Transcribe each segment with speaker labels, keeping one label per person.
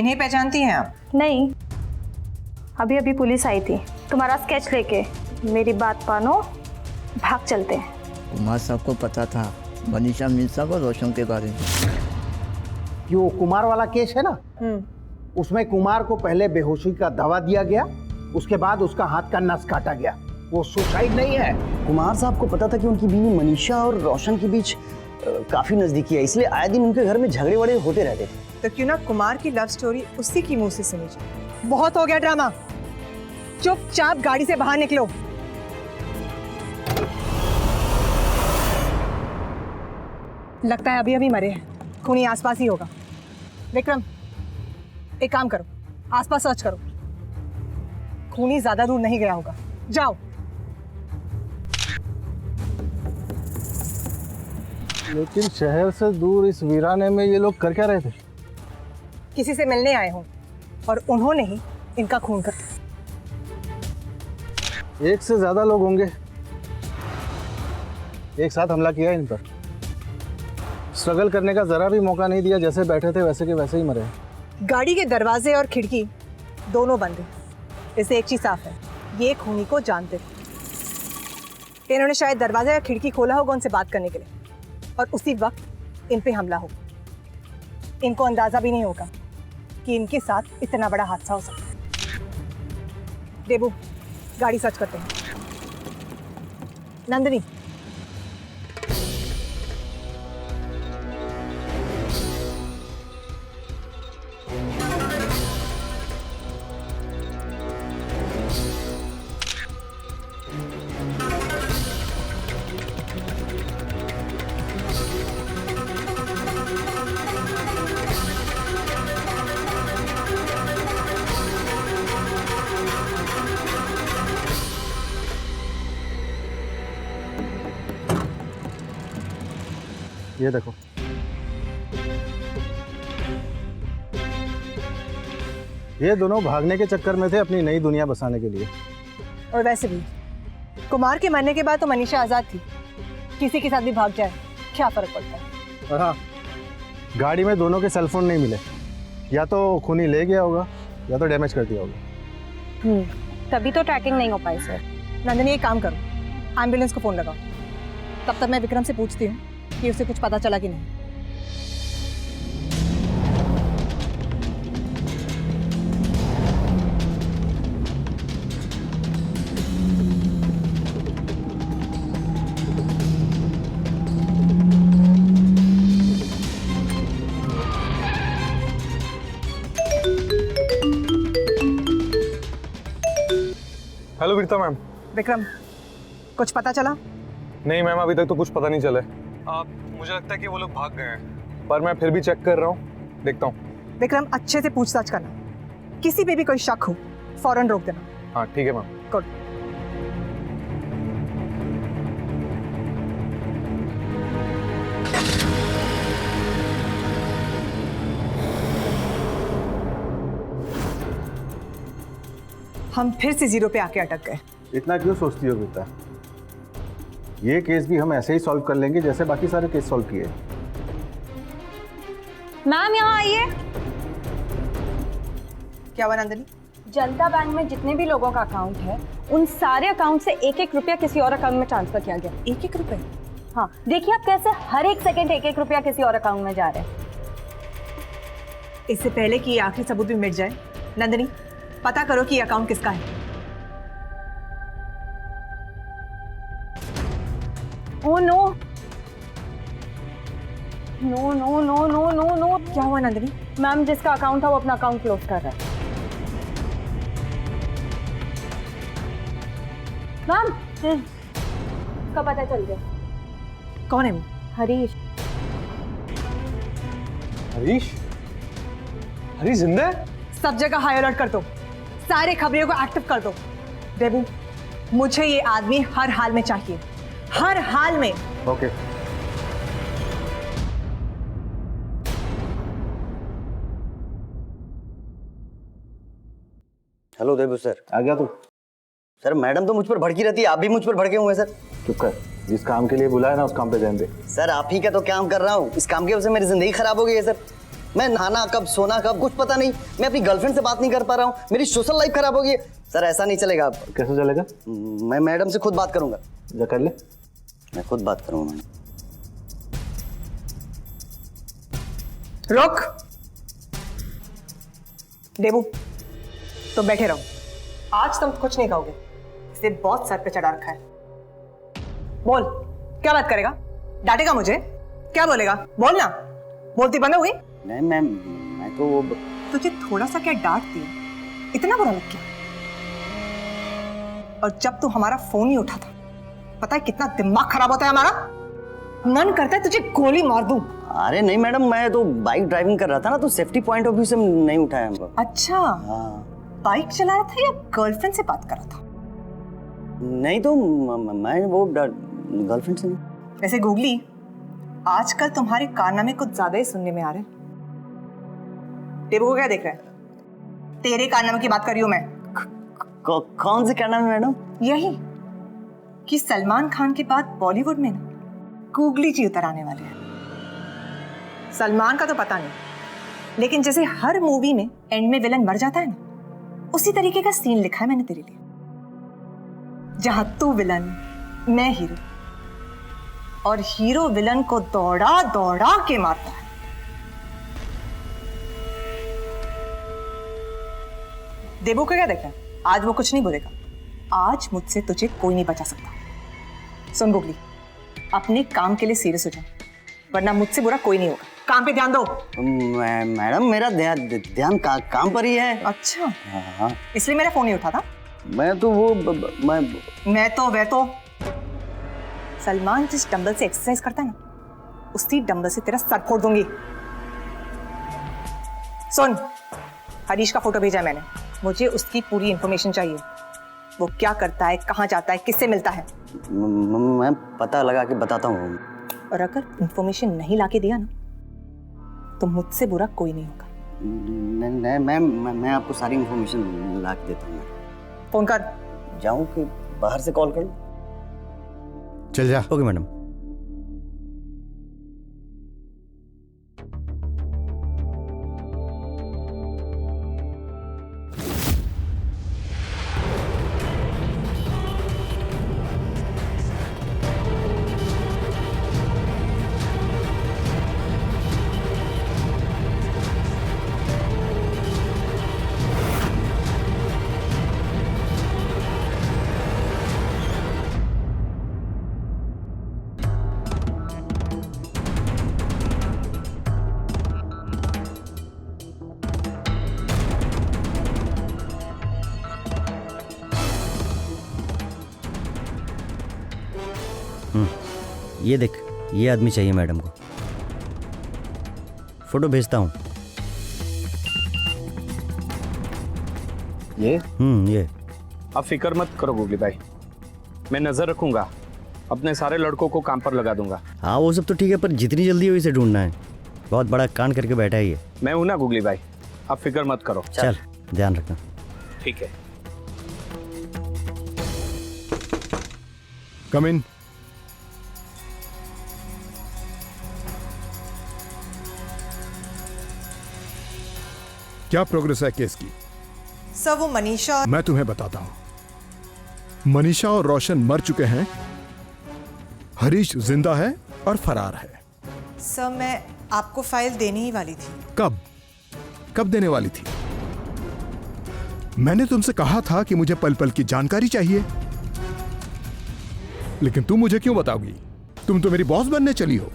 Speaker 1: इन्हें पहचानती हैं आप?
Speaker 2: नहीं, अभी अभी पुलिस आई थी तुम्हारा स्केच लेके। मेरी बात मानो, भाग चलते हैं।
Speaker 3: कुमार साहब को पता था मनीषा मिर्जा और रोशन के बारे में।
Speaker 4: जो कुमार वाला केस है ना, उसमें कुमार को पहले बेहोशी का दवा दिया गया, उसके बाद उसका हाथ का नस काटा गया। वो सुसाइड नहीं है।
Speaker 5: कुमार साहब को पता था कि उनकी बीवी मनीषा और रोशन के बीच काफी नजदीकी है, इसलिए आए दिन उनके घर में झगड़े वड़े होते रहते थे।
Speaker 1: तो क्यों ना कुमार की लव स्टोरी उसी की मुंह से सुनी जाए। बहुत हो गया ड्रामा, चुपचाप गाड़ी से बाहर निकलो। लगता है अभी अभी मरे हैं, खूनी आसपास ही होगा। विक्रम, एक काम करो, आसपास सर्च करो। खूनी ज्यादा दूर नहीं गया होगा, जाओ।
Speaker 6: लेकिन शहर से दूर इस वीराने में ये लोग कर क्या रहे थे?
Speaker 1: किसी से मिलने आए हों और उन्होंने ही इनका खून कर दिया।
Speaker 6: एक से ज्यादा लोग होंगे, एक साथ हमला किया इन पर। स्ट्रगल करने का जरा भी मौका नहीं दिया, जैसे बैठे थे वैसे के वैसे ही मरे।
Speaker 1: गाड़ी के दरवाजे और खिड़की दोनों बंद हैं। इससे एक चीज साफ है, ये खूनी को जानते थे। इन्होंने शायद दरवाजा या खिड़की खोला होगा उनसे बात करने के लिए, और उसी वक्त इन पे हमला हो। इनको अंदाजा भी नहीं होगा कि इनके साथ इतना बड़ा हादसा हो सकता है। देबू, गाड़ी सर्च करते हैं। नंदिनी,
Speaker 6: ये देखो, ये दोनों भागने के चक्कर में थे अपनी नई दुनिया बसाने के लिए।
Speaker 1: और वैसे भी कुमार के मरने के बाद तो मनीषा आजाद थी। किसी के साथ भी भाग जाए क्या फर्क पड़ता है।
Speaker 6: और हाँ, गाड़ी में दोनों के सेलफोन नहीं मिले। या तो खूनी ले गया होगा या तो डैमेज कर दिया होगा।
Speaker 2: तभी तो ट्रैकिंग नहीं हो पाई सर।
Speaker 1: नंदिनी, एक काम करो, एम्बुलेंस को फोन लगाओ। तब तक मैं विक्रम से पूछती हूँ कि उसे कुछ पता चला कि नहीं।
Speaker 7: हेलो वीरता मैम।
Speaker 1: विक्रम, कुछ पता चला?
Speaker 7: नहीं मैम, अभी तक तो कुछ पता नहीं चला है। मुझे लगता है कि वो लोग भाग गए हैं, पर मैं फिर भी चेक कर रहा हूँ, देखता हूँ।
Speaker 1: विक्रम, अच्छे से पूछताछ करना। किसी पे भी कोई शक हो फौरन रोक देना।
Speaker 7: हाँ ठीक है मैम।
Speaker 1: गुड। हम फिर से जीरो पे आके अटक गए।
Speaker 6: इतना क्यों सोचती हो बेटा? ये केस भी हम ऐसे ही सॉल्व कर लेंगे जैसे बाकी सारे केस सॉल्व किए।
Speaker 2: मैम यहाँ आइए।
Speaker 1: क्या हुआ नंदिनी?
Speaker 2: जनता बैंक में जितने भी लोगों का अकाउंट है, उन सारे अकाउंट से एक एक रुपया किसी और अकाउंट में ट्रांसफर किया गया।
Speaker 1: एक एक रुपए?
Speaker 2: हाँ, देखिए आप कैसे हर एक सेकंड एक एक रुपया किसी और अकाउंट में जा रहे हैं।
Speaker 1: इससे पहले कि ये आखिरी सबूत भी मिट जाए, नंदिनी पता करो कि ये अकाउंट किसका है।
Speaker 2: Oh no no no no no no no.
Speaker 1: क्या हुआ नंदिनी?
Speaker 2: मैम, जिसका अकाउंट था वो अपना अकाउंट क्लोज कर रहा है। मैम, उसका पता चल गया।
Speaker 1: कौन है वो?
Speaker 2: हरीश।
Speaker 7: हरीश? हरीश जिंदा है?
Speaker 1: सब जगह हाई अलर्ट कर दो, सारे खबरों को एक्टिव कर दो। देबू, मुझे ये आदमी हर हाल में चाहिए, हर हाल में।
Speaker 6: ओके।
Speaker 5: हेलो देबू सर।
Speaker 6: आ गया तू?
Speaker 5: सर मैडम तो मुझ पर भड़की रहती है, आप भी मुझ पर भड़के हुए हैं सर।
Speaker 6: चुप कर, जिस काम के लिए बुलाया ना उस काम पे ध्यान दे।
Speaker 5: सर आप ही का तो काम कर रहा हूँ, इस काम की वजह से मेरी जिंदगी खराब हो गई है सर। मैं नहाना कब, सोना कब, कुछ पता नहीं। मैं अपनी गर्लफ्रेंड से बात नहीं कर पा रहा हूँ, मेरी सोशल लाइफ खराब हो गई है। सर ऐसा नहीं चलेगा।
Speaker 6: कैसे चलेगा?
Speaker 5: मैं मैडम से खुद बात करूंगा।
Speaker 6: जा कर ले।
Speaker 5: मैं खुद बात करूंगा।
Speaker 1: रुक। देबू, तुम बैठे रहो। आज तुम कुछ नहीं कहोगे, इसे बहुत सर पे चढ़ा रखा है। बोल, क्या बात करेगा? डांटेगा मुझे? क्या बोलेगा? बोल ना। बोलती बंद हो गई?
Speaker 5: नहीं मैम, मैं तो
Speaker 1: तुझे थोड़ा सा क्या डांट दिया, इतना बुरा लग गया? और जब तू हमारा फोन ही उठा था, पता है कितना दिमाग खराब होता है हमारा? मन करता है तुझे गोली मार दूं।
Speaker 5: अरे नहीं मैडम, मैं तो बाइक ड्राइविंग कर रहा था ना, तो सेफ्टी पॉइंट ऑफ व्यू से नहीं उठाया हमको।
Speaker 1: अच्छा,
Speaker 5: हाँ।
Speaker 1: बाइक चला रहा था या गर्लफ्रेंड से बात कर रहा था?
Speaker 5: नहीं तो मैं वो गर्लफ्रेंड से नहीं।
Speaker 1: वैसे गूगली, आजकल तुम्हारे कारनामे कुछ ज्यादा ही सुनने में आ रहे। टेबू को क्या देख रहा है? तेरे कारनामे की बात कर रही हूं मैं।
Speaker 5: कौन से कारनामे मैडम?
Speaker 1: यही कि सलमान खान के बाद बॉलीवुड में ना गूगली जी उतर आने वाले हैं। सलमान का तो पता नहीं, लेकिन जैसे हर मूवी में एंड में विलन मर जाता है ना, उसी तरीके का सीन लिखा है मैंने तेरे लिए, जहां तू विलन, मैं हीरो, और हीरो विलन को दौड़ा दौड़ा के मारता है। देबू को क्या देखा है? आज वो कुछ नहीं बोलेगा। आज मुझसे तुझे कोई नहीं बचा सकता। सुन गुगली, अपने काम के लिए सीरियस हो जा, वरना मुझसे बुरा कोई नहीं होगा। काम पे ध्यान दो।
Speaker 5: मैडम मेरा ध्यान काम पर ही है।
Speaker 1: अच्छा,
Speaker 5: हाँ।
Speaker 1: इसलिए मेरा फोन नहीं उठा था?
Speaker 5: मैं तो वो
Speaker 1: मैं तो सलमान जिस डंबल से एक्सरसाइज करता है ना, उसी डंबल से तेरा सर फोड़ दूंगी। सुन, हरीश का फोटो भेजा है मैंने, मुझे उसकी पूरी इंफॉर्मेशन चाहिए। वो क्या करता है, कहाँ जाता है, किससे मिलता है?
Speaker 5: मैं पता लगा के बताता हूँ।
Speaker 1: और अगर इंफॉर्मेशन नहीं लाके दिया ना, तो मुझसे बुरा कोई नहीं होगा।
Speaker 5: नहीं मैम, मैं आपको सारी इंफॉर्मेशन ला के देता हूँ।
Speaker 1: फोन कर।
Speaker 5: जाऊँ कि बाहर से कॉल करूँ?
Speaker 6: चल जा।
Speaker 5: Okay madam.
Speaker 8: ये देख, ये आदमी चाहिए मैडम को। फोटो भेजता हूँ। ये
Speaker 9: आप फिक्र मत करो गुगली भाई, मैं नजर रखूंगा, अपने सारे लड़कों को काम पर लगा दूंगा।
Speaker 8: हाँ वो सब तो ठीक है, पर जितनी जल्दी हो इसे ढूंढना है। बहुत बड़ा कांड करके बैठा है ये।
Speaker 9: मैं हूं ना गुगली भाई, आप फिक्र मत करो।
Speaker 8: चल ध्यान रखना।
Speaker 9: ठीक है।
Speaker 6: कम इन। क्या प्रोग्रेस है केस की?
Speaker 1: सर, वो मनीषा।
Speaker 6: मैं तुम्हें बताता हूं। मनीषा और रोशन मर चुके हैं, हरीश जिंदा है और फरार है।
Speaker 1: सर, मैं आपको फाइल देने ही वाली थी।
Speaker 6: कब देने वाली थी? मैंने तुमसे कहा था कि मुझे पल पल की जानकारी चाहिए, लेकिन तुम मुझे क्यों बताओगी? तुम तो मेरी बॉस बनने चली हो।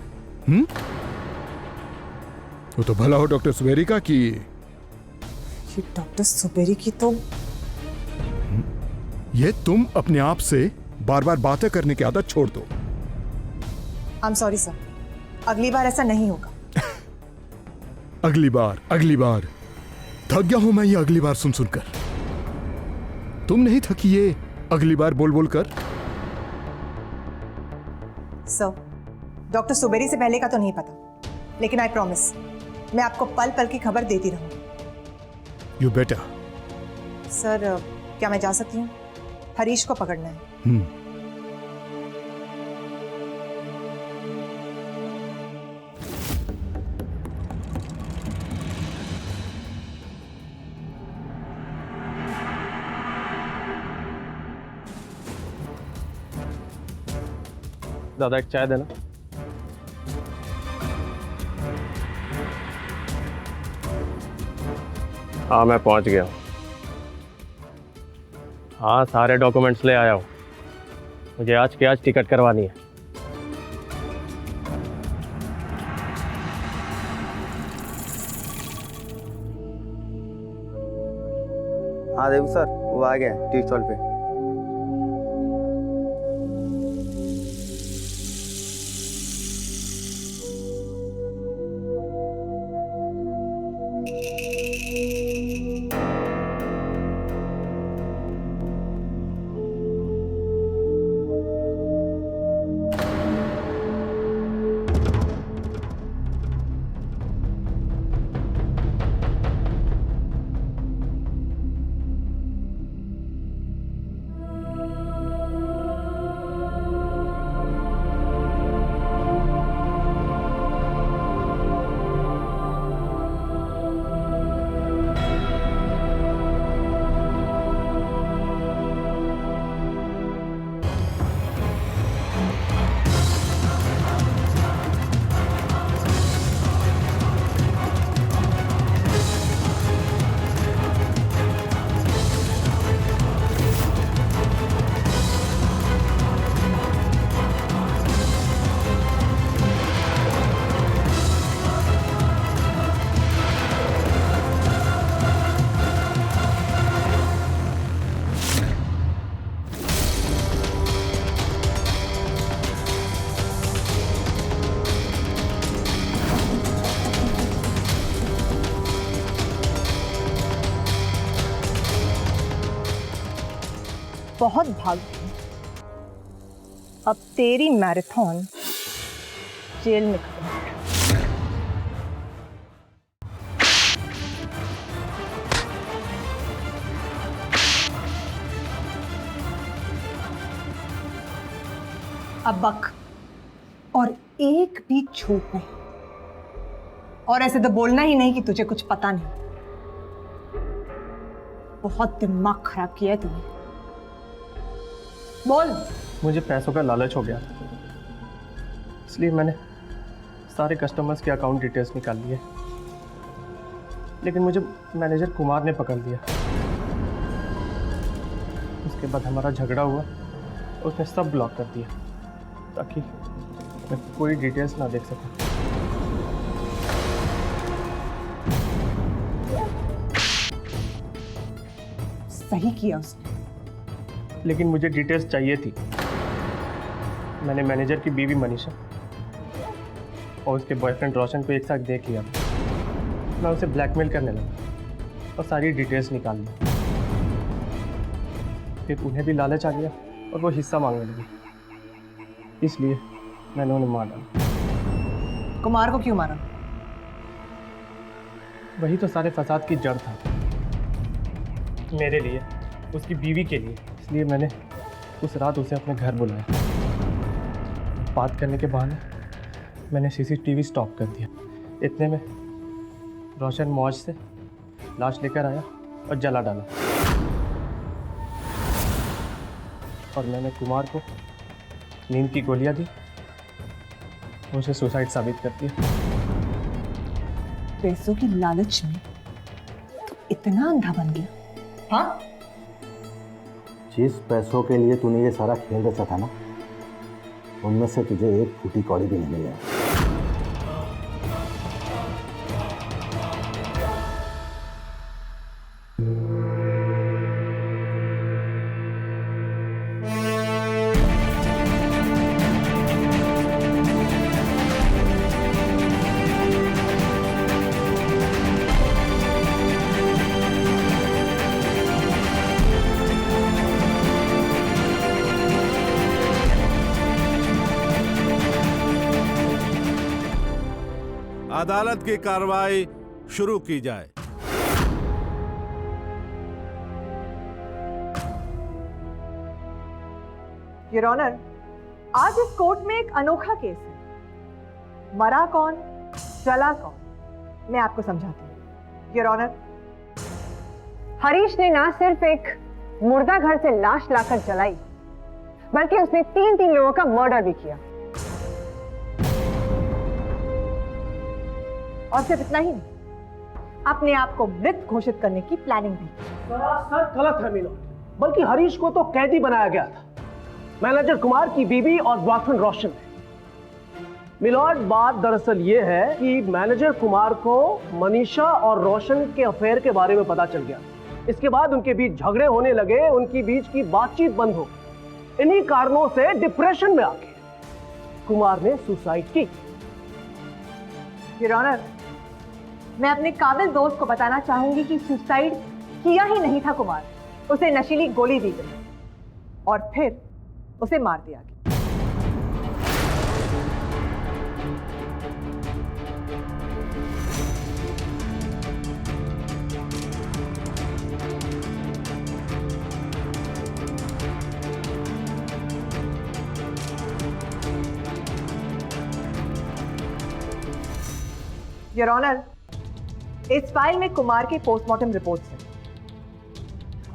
Speaker 6: वो तो भला हो डॉक्टर सुबेरी का कि
Speaker 1: ये डॉक्टर सुबेरी की तो
Speaker 6: ये तुम अपने आप से बार बार बातें करने की आदत छोड़ दो।
Speaker 1: आई एम सॉरी सर, अगली बार ऐसा नहीं होगा।
Speaker 6: अगली बार थक गया हूं मैं ये अगली बार सुन सुनकर। तुम नहीं थकी ये अगली बार बोल बोल कर?
Speaker 1: सर, डॉक्टर सुबेरी से पहले का तो नहीं पता, लेकिन आई प्रॉमिस मैं आपको पल पल की खबर देती रहूंगी।
Speaker 6: You better.
Speaker 1: सर, क्या मैं जा सकती हूँ? हरीश को पकड़ना है।
Speaker 9: दादा एक चाय देना। हाँ मैं पहुंच गया हूँ। हाँ सारे डॉक्यूमेंट्स ले आया हूँ। मुझे आज के आज टिकट करवानी है।
Speaker 5: हाँ देखो सर, वो आ गया टी स्टॉल पे।
Speaker 1: बहुत भाग गई। अब तेरी मैराथन जेल में खत्म हो गया। अब बक और एक भी छूट नहीं। और ऐसे तो बोलना ही नहीं कि तुझे कुछ पता नहीं। बहुत दिमाग खराब किया है तूने। बोल।
Speaker 9: मुझे पैसों का लालच हो गया, इसलिए मैंने सारे कस्टमर्स के अकाउंट डिटेल्स निकाल लिए, लेकिन मुझे मैनेजर कुमार ने पकड़ लिया। उसके बाद हमारा झगड़ा हुआ, उसने सब ब्लॉक कर दिया ताकि मैं कोई डिटेल्स ना देख सकूं।
Speaker 1: सही किया उसने,
Speaker 9: लेकिन मुझे डिटेल्स चाहिए थी। मैंने मैनेजर की बीवी मनीषा और उसके बॉयफ्रेंड रोशन को एक साथ देख लिया। मैं उसे ब्लैकमेल करने लगा और सारी डिटेल्स निकाल ली। फिर उन्हें भी लालच आ गया और वो हिस्सा मांगने लगी, इसलिए मैंने उन्हें मार डाला।
Speaker 1: कुमार को क्यों मारा?
Speaker 9: वही तो सारे फसाद की जड़ था मेरे लिए, उसकी बीवी के लिए। इसलिए मैंने उस रात उसे अपने घर बुलाया। बात करने के बहाने मैंने सीसीटीवी स्टॉप कर दिया। इतने में रोशन मौज से लाश लेकर आया और जला डाला, और मैंने कुमार को नींद की गोलियां दी, उसे सुसाइड साबित कर दिया।
Speaker 1: पैसों की लालच में तो इतना अंधा बन गया? हाँ,
Speaker 4: जिस पैसों के लिए तूने ये सारा खेल रचा था ना, उनमें से तुझे एक फूटी कौड़ी भी नहीं मिली।
Speaker 10: अदालत की कार्रवाई शुरू की जाए।
Speaker 1: योर ऑनर, आज इस कोर्ट में एक अनोखा केस है। मरा कौन, जला कौन, मैं आपको समझाती हूँ। योर ऑनर, हरीश ने ना सिर्फ एक मुर्दा घर से लाश लाकर जलाई, बल्कि उसने 3 लोगों का मर्डर भी किया। और सिर्फ इतना ही नहीं, अपने आप को मृत घोषित करने की प्लानिंग भी।
Speaker 9: सर गलत है मिलोड, बल्कि हरीश को तो कैदी बनाया गया था, मैनेजर कुमार की बीवी और बॉयफ्रेंड रोशन है। मिलोड, बात दरअसल ये है कि मैनेजर कुमार को मनीषा और रोशन के अफेयर के बारे में पता चल गया। इसके बाद उनके बीच झगड़े होने लगे, उनकी बीच की बातचीत बंद हो गई। इन्हीं कारणों से डिप्रेशन में आके कुमार ने सुसाइड की।
Speaker 1: योर ऑनर, मैं अपने काबिल दोस्त को बताना चाहूंगी कि सुसाइड किया ही नहीं था कुमार, उसे नशीली गोली दी गई और फिर उसे मार दिया गया। योर ऑनर, इस फाइल में कुमार की पोस्टमार्टम रिपोर्ट्स हैं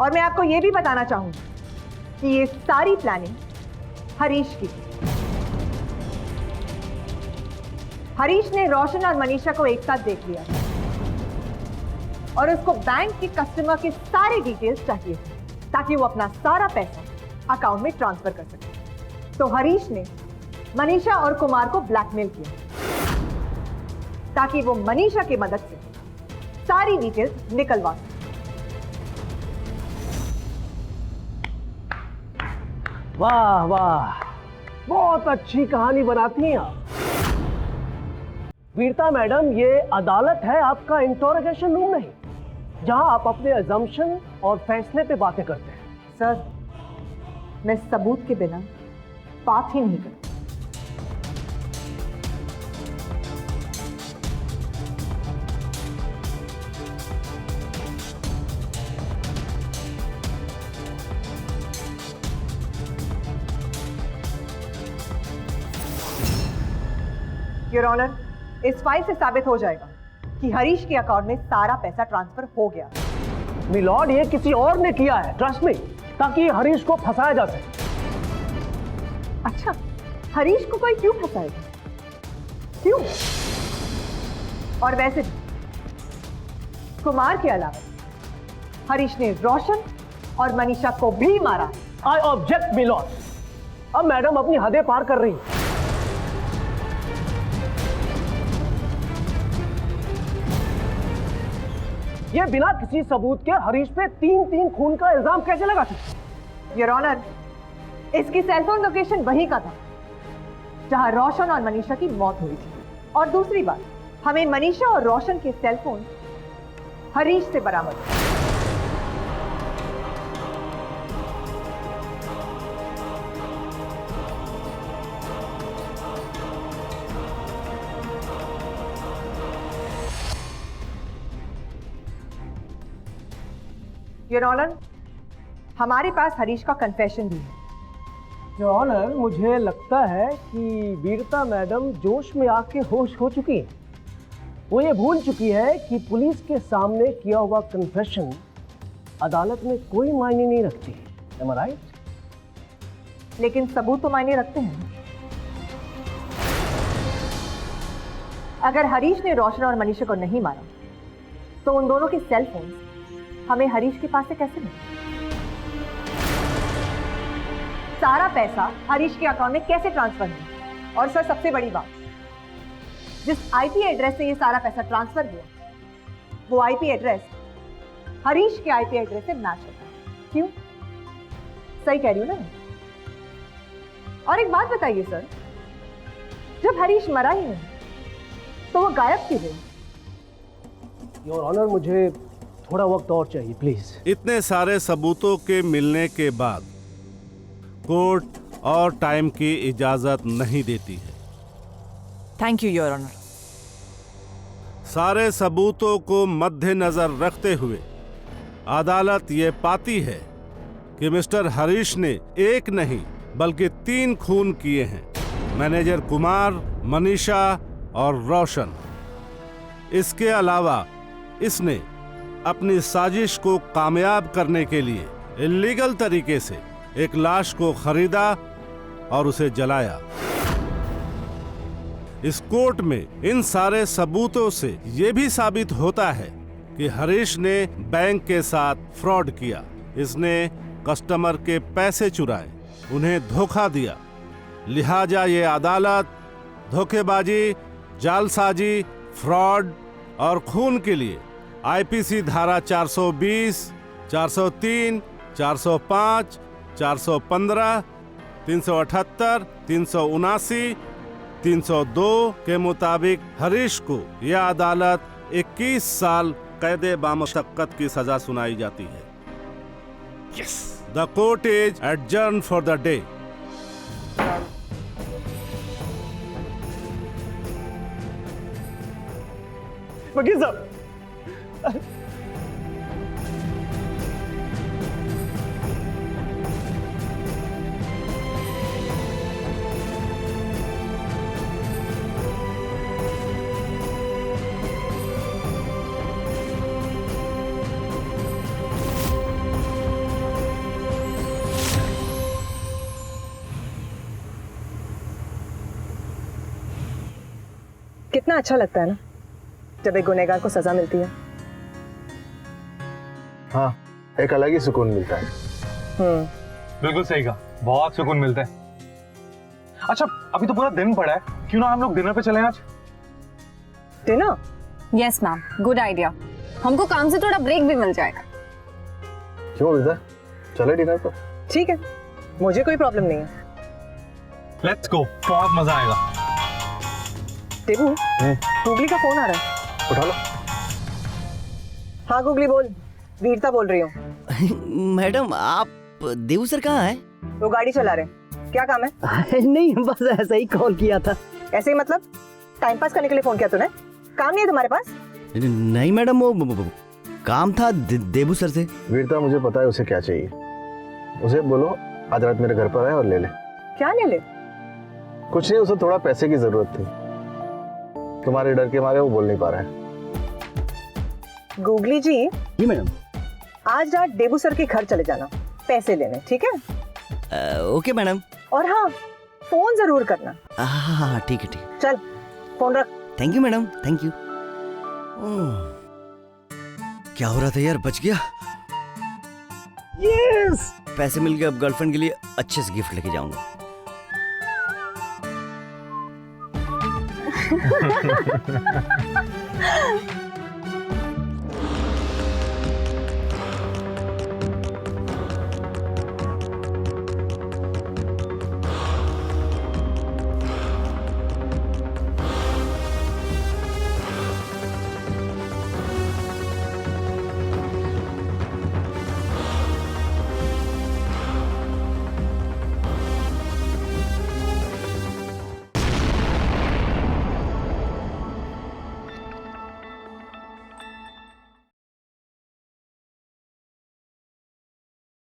Speaker 1: और मैं आपको यह भी बताना चाहूंगी कि ये सारी प्लानिंग हरीश की थी। हरीश ने रोशन और मनीषा को एक साथ देख लिया और उसको बैंक के कस्टमर के सारे डिटेल्स चाहिए थे ताकि वो अपना सारा पैसा अकाउंट में ट्रांसफर कर सके। तो हरीश ने मनीषा और कुमार को ब्लैकमेल किया ताकि वो मनीषा की मदद से सारी डिटेल्स निकलवा सके।
Speaker 9: वाह वाह, बहुत अच्छी कहानी बनाती हैं आप। वीरता मैडम, ये अदालत है, आपका इंटरोगेशन रूम नहीं, जहां आप अपने अजम्पशन और फैसले पे बातें करते हैं।
Speaker 1: सर, मैं सबूत के बिना बात ही नहीं करती। योर ऑनर, इस फाइल से साबित हो जाएगा कि हरीश के अकाउंट में सारा पैसा ट्रांसफर हो गया।
Speaker 9: मिलॉर्ड, ये किसी और ने किया है, ट्रस्ट मी, ताकि हरीश को फंसाया जा सके।
Speaker 1: अच्छा, हरीश को कोई क्यों फंसाएगा? क्यों? और वैसे भी कुमार के अलावा हरीश ने रोशन और मनीषा को भी मारा।
Speaker 9: I object milord. अब मैडम अपनी हदें पार कर रही है। ये बिना किसी सबूत के हरीश पे 3 खून का इल्जाम कैसे लगा सकते?
Speaker 1: योर ऑनर, इसकी सेलफोन लोकेशन वहीं का था जहां रोशन और मनीषा की मौत हुई थी। और दूसरी बात, हमें मनीषा और रोशन के सेलफोन हरीश से बरामद हुए। योर ऑनर, हमारे पास हरीश का कन्फेशन भी है।
Speaker 9: योर ऑनर, मुझे लगता है कि वीरता मैडम जोश में आके होश खो चुकी है। वो ये भूल चुकी है कि पुलिस के सामने किया हुआ कन्फेशन अदालत में कोई मायने नहीं रखती। Am I right?
Speaker 1: लेकिन सबूत तो मायने रखते हैं। अगर हरीश ने रोशन और मनीषा को नहीं मारा तो उन दोनों के सेल फोन हमें हरीश के पास से कैसे मिले? सारा पैसा हरीश के अकाउंट में कैसे ट्रांसफर हुआ? और सर, सबसे बड़ी बात, जिस आईपी एड्रेस से ये सारा पैसा ट्रांसफर हुआ वो आईपी एड्रेस हरीश के आईपी एड्रेस से मैच होता है। क्यों? सही कह रही हूं ना? और एक बात बताइए सर, जब हरीश मरा ही नहीं तो वो गायब क्यों हुए?
Speaker 9: योर ऑनर, मुझे थोड़ा वक्त और चाहिए प्लीज।
Speaker 10: इतने सारे सबूतों के मिलने के बाद कोर्ट और टाइम की इजाजत नहीं देती है।
Speaker 1: Thank you your honour.
Speaker 10: सारे सबूतों को मद्देनजर रखते हुए अदालत ये पाती है कि मिस्टर हरीश ने एक नहीं बल्कि 3 खून किए हैं, मैनेजर कुमार, मनीषा और रोशन। इसके अलावा इसने अपनी साजिश को कामयाब करने के लिए इल्लीगल तरीके से एक लाश को खरीदा और उसे जलाया। इस कोर्ट में इन सारे सबूतों से ये भी साबित होता है कि हरीश ने बैंक के साथ फ्रॉड किया। इसने कस्टमर के पैसे चुराए, उन्हें धोखा दिया। लिहाजा ये अदालत धोखेबाजी, जालसाजी, फ्रॉड और खून के लिए आईपीसी धारा 420, 403, 405, 415, 378, 379, 302 के मुताबिक हरीश को यह अदालत 21 साल कैदे बामुशक्कत की सजा सुनाई जाती है। Yes. The court is adjourned for the day.
Speaker 9: वकील साहब,
Speaker 1: कितना अच्छा लगता है ना जब एक गुनहगार को सजा मिलती है।
Speaker 7: हाँ, एक अलग ही सुकून मिलता है। बिल्कुल सही कहा, बहुत सुकून मिलता है। अच्छा, अभी तो पूरा दिन पड़ा है, क्यों ना हम लोग डिनर पे चलें आज?
Speaker 1: Dinner?
Speaker 2: Yes ma'am, good idea. हमको काम से थोड़ा ब्रेक भी मिल जाएगा।
Speaker 7: क्यों विदा, चले डिनर पर?
Speaker 1: ठीक है, मुझे कोई प्रॉब्लम नहीं है।
Speaker 7: लेट्स गो, बहुत मजा आएगा।
Speaker 1: देबू, गूगली का फोन आ रहा है,
Speaker 7: उठा लो।
Speaker 1: हाँ गूगली बोल, वीरता बोल रही हूँ।
Speaker 5: मैडम आप देव सर कहाँ है?
Speaker 1: वो गाड़ी चला रहे हैं, क्या काम है?
Speaker 5: नहीं, बस ऐसा ही कॉल किया था।
Speaker 1: ऐसे ही मतलब टाइम पास करने के लिए फोन किया तूने? काम नहीं है तुम्हारे पास?
Speaker 5: नहीं मैडम, वो काम था देबू सर से।
Speaker 7: वीरता, मुझे पता है उसे क्या चाहिए। उसे बोलो आज रात मेरे घर पर आए और ले ले।
Speaker 1: क्या ले ले?
Speaker 7: कुछ नहीं, उसे थोड़ा पैसे की जरूरत थी, तुम्हारे डर के मारे वो बोल नहीं पा रहा है।
Speaker 1: गूगली जी,
Speaker 5: जी मैडम।
Speaker 1: आज रात देबू सर के घर चले जाना पैसे लेने, ठीक है?
Speaker 5: Okay madam.
Speaker 1: और हाँ, फोन जरूर करना।
Speaker 5: हाँ ठीक है, ठीक है।
Speaker 1: चल फोन रख।
Speaker 5: Thank you madam, thank you. क्या हो रहा था यार, बच गया। यस, पैसे मिल गए, अब गर्लफ्रेंड के लिए अच्छे से गिफ्ट लेके जाऊंगा।